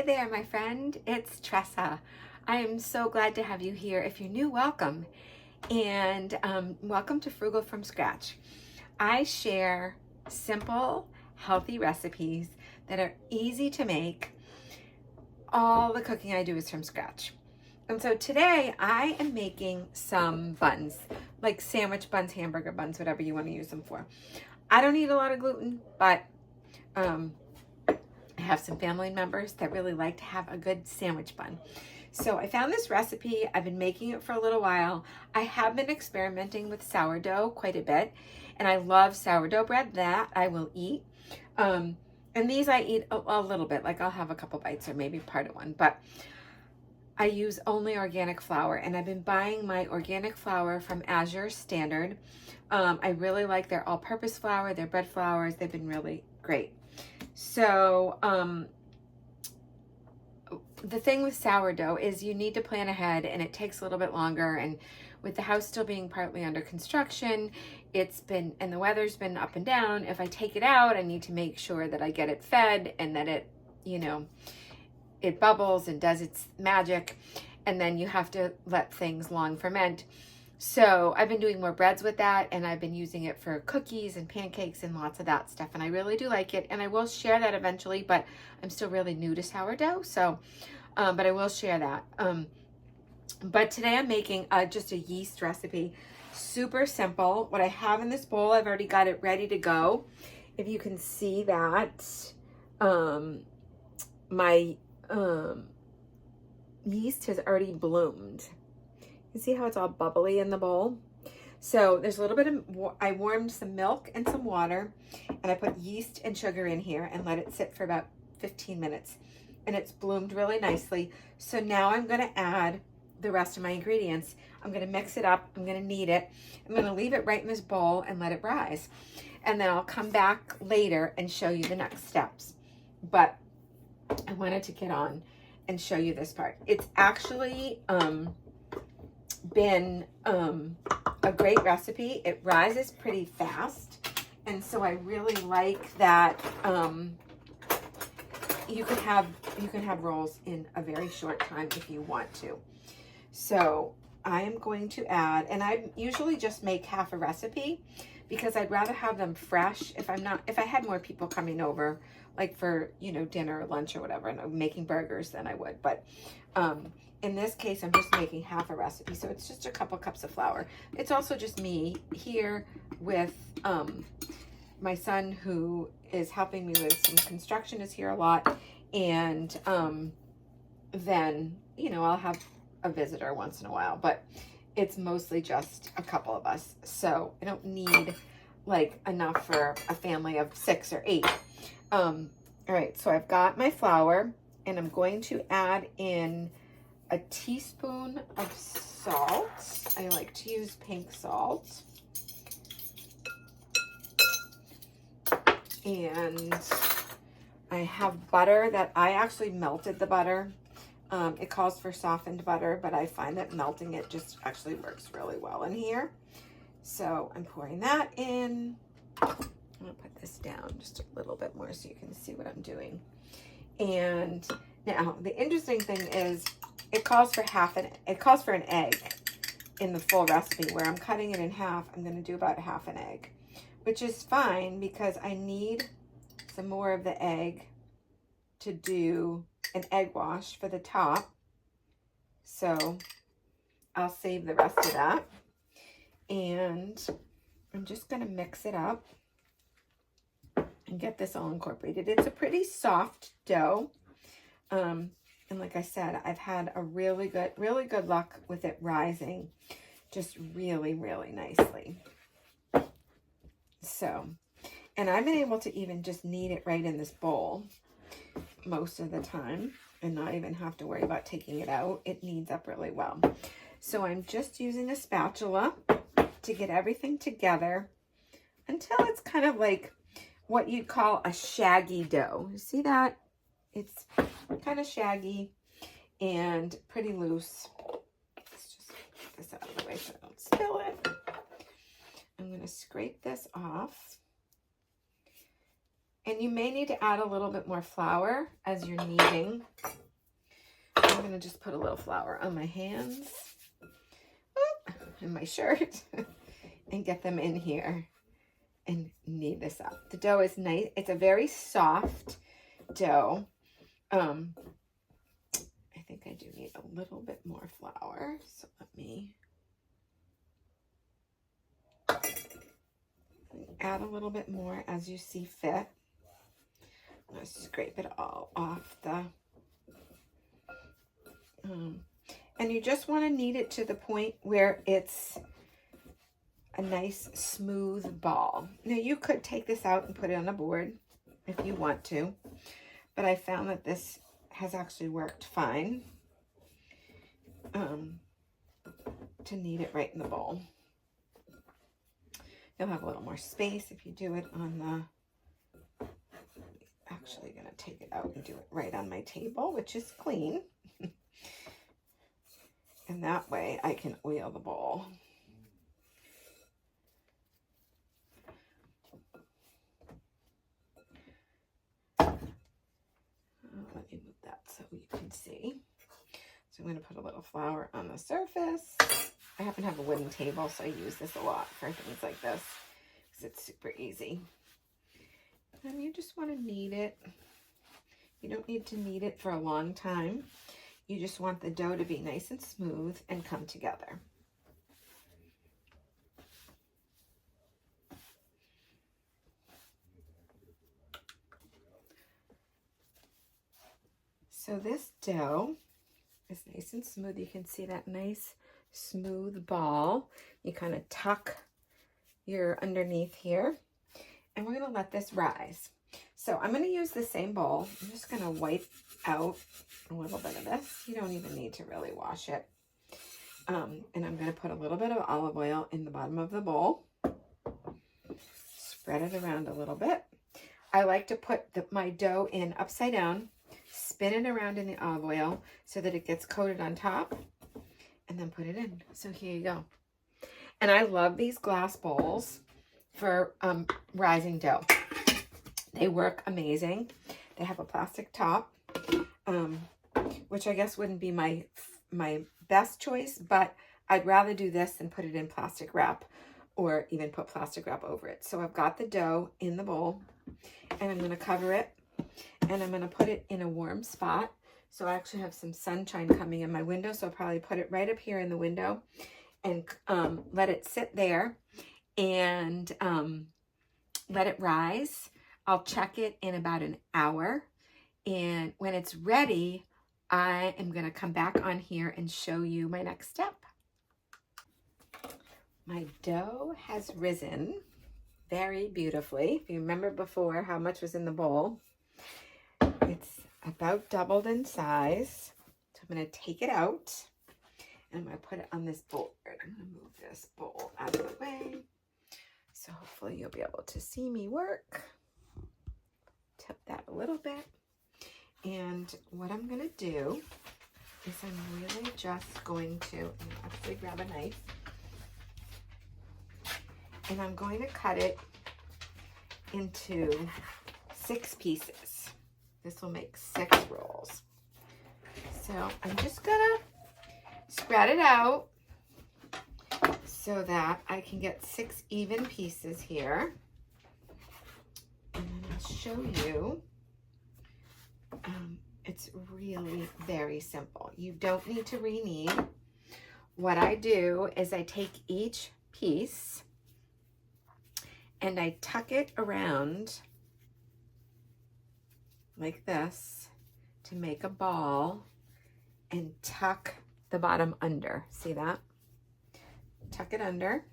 Hi there, my friend. It's Tresa. I am so glad to have you here. If you're new, welcome. And welcome to Frugal from Scratch. I share simple, healthy recipes that are easy to make. All the cooking I do is from scratch. And so today I am making some buns, like sandwich buns, hamburger buns, whatever you want to use them for. I don't eat a lot of gluten, but I have some family members that really like to have a good sandwich bun. So I found this recipe. I've been making it for a little while. I have been experimenting with sourdough quite a bit, and I love sourdough bread. That I will eat. And these I eat a little bit, like I'll have a couple bites or maybe part of one, but I use only organic flour, and I've been buying my organic flour from Azure Standard. I really like their all-purpose flour, their bread flours. They've been really great. So the thing with sourdough is you need to plan ahead, and it takes a little bit longer. And with the house still being partly under construction, and the weather's been up and down. If I take it out, I need to make sure that I get it fed and that it, it bubbles and does its magic. And then you have to let things long ferment. So I've been doing more breads with that, and I've been using it for cookies and pancakes and lots of that stuff. And I really do like it, and I will share that eventually, but I'm still really new to sourdough. So, but I will share that. But today I'm making just a yeast recipe. Super simple. What I have in this bowl, I've already got it ready to go. If you can see that, my yeast has already bloomed. You see how it's all bubbly in the bowl? So there's a little bit of, I warmed some milk and some water, and I put yeast and sugar in here and let it sit for about 15 minutes. And it's bloomed really nicely. So now I'm gonna add the rest of my ingredients. I'm gonna mix it up, I'm gonna knead it. I'm gonna leave it right in this bowl and let it rise. And then I'll come back later and show you the next steps. But I wanted to get on and show you this part. It's actually, been a great recipe. It rises pretty fast, and so I really like that. You can have rolls in a very short time if you want to. So I am going to add, and I usually just make half a recipe because I'd rather have them fresh. If I had more people coming over, like for dinner or lunch or whatever, and I'm making burgers, then I would. But in this case, I'm just making half a recipe, so it's just a couple cups of flour. It's also just me here with my son, who is helping me with some construction, is here a lot, and then I'll have a visitor once in a while, but it's mostly just a couple of us, so I don't need like enough for a family of 6 or 8. All right, so I've got my flour, and I'm going to add in a teaspoon of salt. I like to use pink salt. And I have butter that I actually melted the butter. It calls for softened butter, but I find that melting it just actually works really well in here. So I'm pouring that in. I'm gonna put this down just a little bit more so you can see what I'm doing. And now the interesting thing is, it calls for an egg in the full recipe. Where I'm cutting it in half, I'm going to do about half an egg, which is fine because I need some more of the egg to do an egg wash for the top. So I'll save the rest of that. And I'm just going to mix it up and get this all incorporated. It's a pretty soft dough. And like I said, I've had a really good luck with it rising just really, really nicely. So, and I've been able to even just knead it right in this bowl most of the time and not even have to worry about taking it out. It kneads up really well. So I'm just using a spatula to get everything together until it's kind of like what you'd call a shaggy dough. You see that? It's kind of shaggy and pretty loose. Let's just get this out of the way so I don't spill it. I'm going to scrape this off. And you may need to add a little bit more flour as you're kneading. I'm going to just put a little flour on my hands and my shirt and get them in here and knead this up. The dough is nice. It's a very soft dough. I think I do need a little bit more flour. So let me add a little bit more as you see fit. I'm going to scrape it all off the, and you just want to knead it to the point where it's a nice smooth ball. Now you could take this out and put it on a board if you want to, but I found that this has actually worked fine to knead it right in the bowl. You'll have a little more space if you do it on the, actually going to take it out and do it right on my table, which is clean. And that way I can oil the bowl. Let me move that so you can see. So I'm going to put a little flour on the surface. I happen to have a wooden table, so I use this a lot for things like this because it's super easy. And you just want to knead it. You don't need to knead it for a long time. You just want the dough to be nice and smooth and come together. So this dough is nice and smooth. You can see that nice smooth ball. You kind of tuck your underneath here, and we're going to let this rise. So I'm going to use the same bowl. I'm just going to wipe out a little bit of this. You don't even need to really wash it. And I'm going to put a little bit of olive oil in the bottom of the bowl. Spread it around a little bit. I like to put my dough in upside down, spin it around in the olive oil so that it gets coated on top, and then put it in. So here you go. And I love these glass bowls for rising dough. They work amazing. They have a plastic top, which I guess wouldn't be my best choice, but I'd rather do this than put it in plastic wrap or even put plastic wrap over it. So I've got the dough in the bowl, and I'm going to cover it, and I'm going to put it in a warm spot. So I actually have some sunshine coming in my window, so I'll probably put it right up here in the window and let it sit there and let it rise. I'll check it in about an hour, and when it's ready, I am going to come back on here and show you my next step. My dough has risen very beautifully. If you remember before how much was in the bowl, it's about doubled in size. So I'm going to take it out, and I'm going to put it on this board. I'm going to move this bowl out of the way, so hopefully you'll be able to see me work. Tip that a little bit. And what I'm going to do is I'm really just going to actually grab a knife, and I'm going to cut it into 6 pieces. This will make 6 rolls. So I'm just going to spread it out so that I can get 6 even pieces here. And then I'll show you. It's really very simple. You don't need to re-knead. What I do is I take each piece and I tuck it around like this to make a ball and tuck the bottom under. See that? Tuck it under.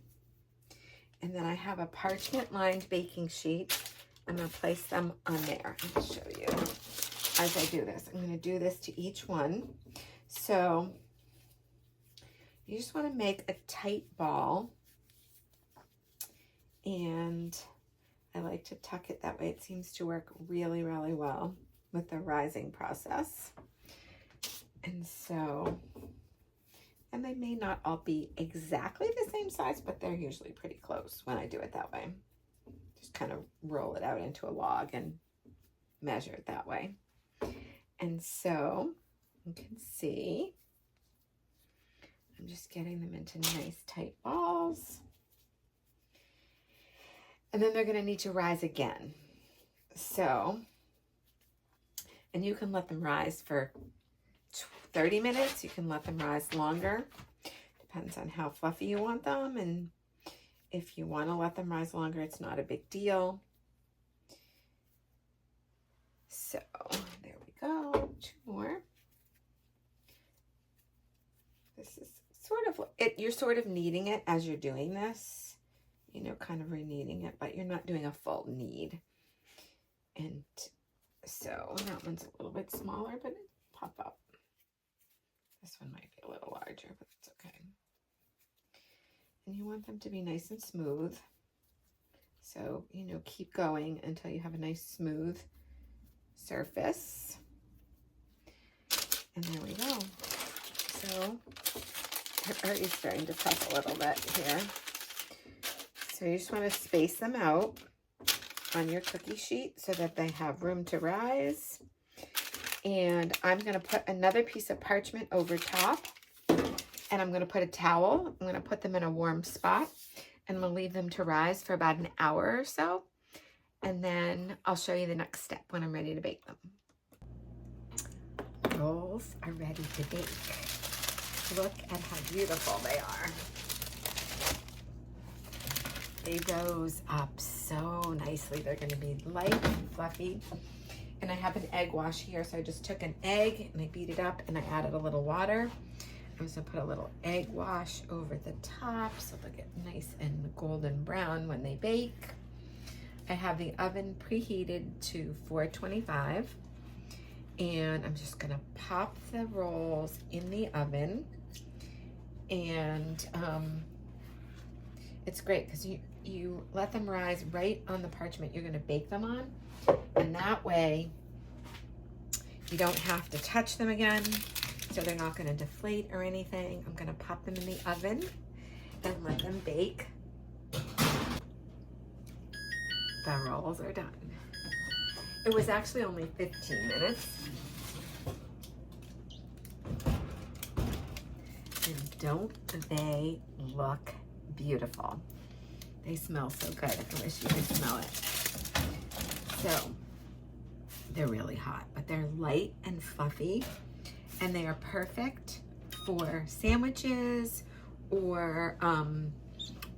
And then I have a parchment lined baking sheet. I'm going to place them on there. I'll show you as I do this. I'm going to do this to each one. So you just want to make a tight ball, and I like to tuck it that way. It seems to work really, really well with the rising process. And so, and they may not all be exactly the same size, but they're usually pretty close when I do it that way. just kind of roll it out into a log and measure it that way. And so you can see, I'm just getting them into nice tight balls. And then they're going to need to rise again. So, and you can let them rise for 30 minutes. You can let them rise longer. Depends on how fluffy you want them. And if you want to let them rise longer, it's not a big deal. So, there we go. 2 more. This is sort of, you're sort of kneading it as you're doing this. You know, kind of re-kneading it, but you're not doing a full knead. And so that one's a little bit smaller, but it pop up. This one might be a little larger, but it's okay. And you want them to be nice and smooth. So, you know, keep going until you have a nice smooth surface. And there we go. So they're already starting to puff a little bit here. So you just want to space them out on your cookie sheet so that they have room to rise. And I'm going to put another piece of parchment over top. And I'm going to put a towel. I'm going to put them in a warm spot. And I'm going to leave them to rise for about an hour or so. And then I'll show you the next step when I'm ready to bake them. Rolls are ready to bake. Look at how beautiful they are. They rose up so nicely. They're going to be light and fluffy. And I have an egg wash here, so I just took an egg and I beat it up and I added a little water. I'm just going to put a little egg wash over the top so they'll get nice and golden brown when they bake. I have the oven preheated to 425, and I'm just going to pop the rolls in the oven. And it's great because you let them rise right on the parchment you're going to bake them on, and that way you don't have to touch them again, so they're not going to deflate or anything. I'm going to pop them in the oven and let them bake. The rolls are done. It was actually only 15 minutes. And don't they look beautiful? They smell so good. I wish you could smell it. So they're really hot, but they're light and fluffy, and they are perfect for sandwiches or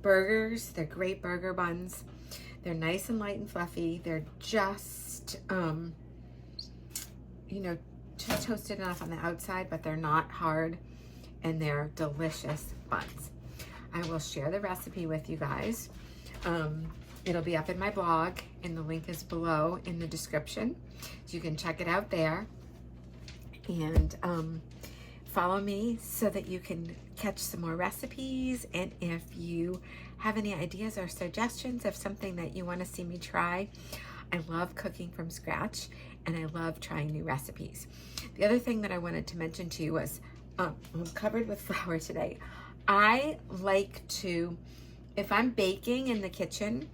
burgers. They're great burger buns. They're nice and light and fluffy. They're just, you know, just toasted enough on the outside, but they're not hard, and they're delicious buns. I will share the recipe with you guys. It'll be up in my blog, and the link is below in the description, so you can check it out there. And follow me so that you can catch some more recipes. And if you have any ideas or suggestions of something that you want to see me try, I love cooking from scratch, and I love trying new recipes. The other thing that I wanted to mention to you was I'm covered with flour today. I like to, if I'm baking in the kitchen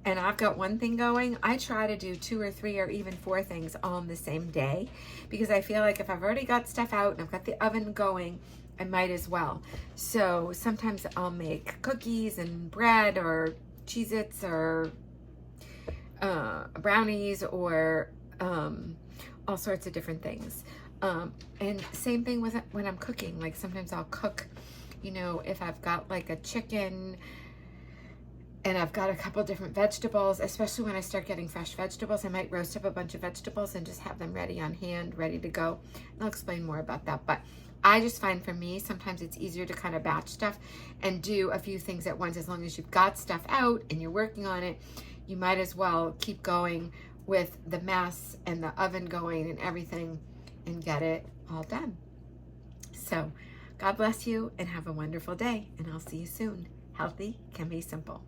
and I've got one thing going, I try to do 2 or 3 or even 4 things all on the same day, because I feel like if I've already got stuff out and I've got the oven going, I might as well. So sometimes I'll make cookies and bread or Cheez-Its or brownies or all sorts of different things. And same thing with when I'm cooking. Like sometimes I'll cook, you know, if I've got like a chicken and I've got a couple different vegetables, especially when I start getting fresh vegetables, I might roast up a bunch of vegetables and just have them ready on hand, ready to go. And I'll explain more about that. But I just find for me, sometimes it's easier to kind of batch stuff and do a few things at once. As long as you've got stuff out and you're working on it, you might as well keep going with the mess and the oven going and everything and get it all done. So God bless you and have a wonderful day, and I'll see you soon. Healthy can be simple.